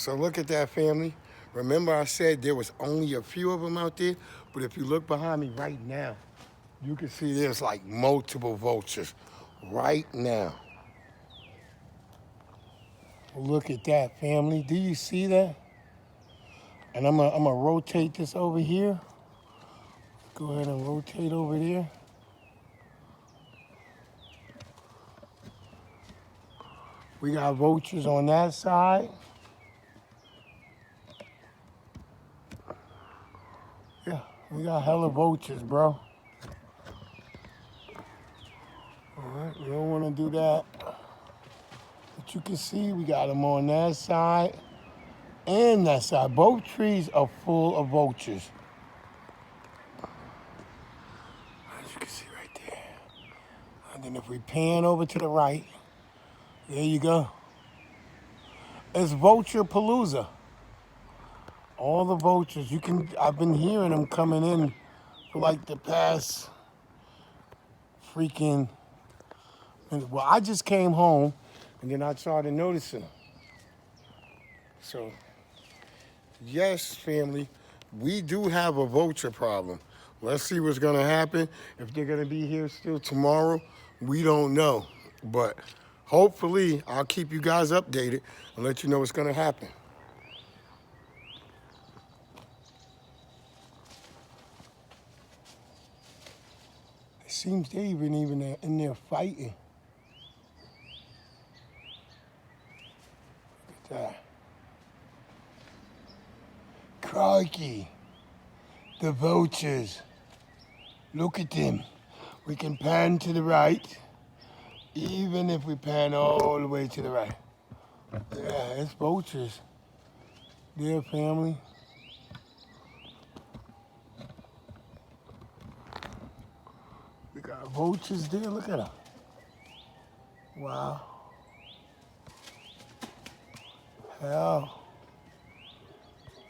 So look at that, family. Remember I said there was only a few of them out there, but if you look behind me right now, you can see there's like multiple vultures right now. Look at that, family. Do you see that? And I'm gonna rotate this over here. Go ahead and rotate over there. We got vultures on that side. Yeah, we got hella vultures, bro. All right, we don't want to do that. But you can see we got them on that side and that side. Both trees are full of vultures. As you can see right there. And then if we pan over to the right, there you go. It's Vulture Palooza. All the vultures. I've been hearing them coming in for like the past freaking. Well, I just came home and then I started noticing them. So, yes, family, we do have a vulture problem. Let's see what's going to happen. If they're going to be here still tomorrow, we don't know. But hopefully, I'll keep you guys updated and let you know what's going to happen. It seems they're even in there fighting. Look at that. Crikey, the vultures. Look at them. We can pan to the right, even if we pan all the way to the right. Yeah, it's vultures. Their family. We got vultures there. Look at them. Wow. Hell.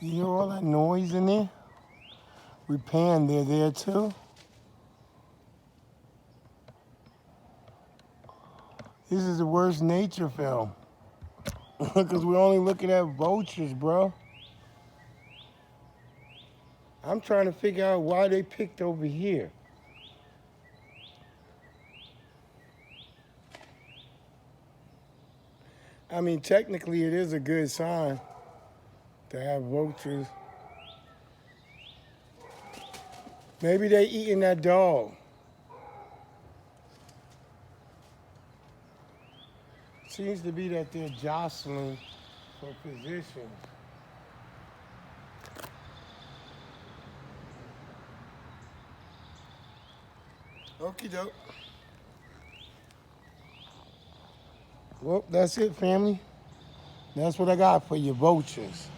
You hear all that noise in there? We pan, they're there too. This is the worst nature film. Because we're only looking at vultures, bro. I'm trying to figure out why they picked over here. I mean, technically it is a good sign to have vultures. Maybe they eating that dog. Seems to be that they're jostling for position. Okie doke. Well, that's it, family. That's what I got for you, vultures.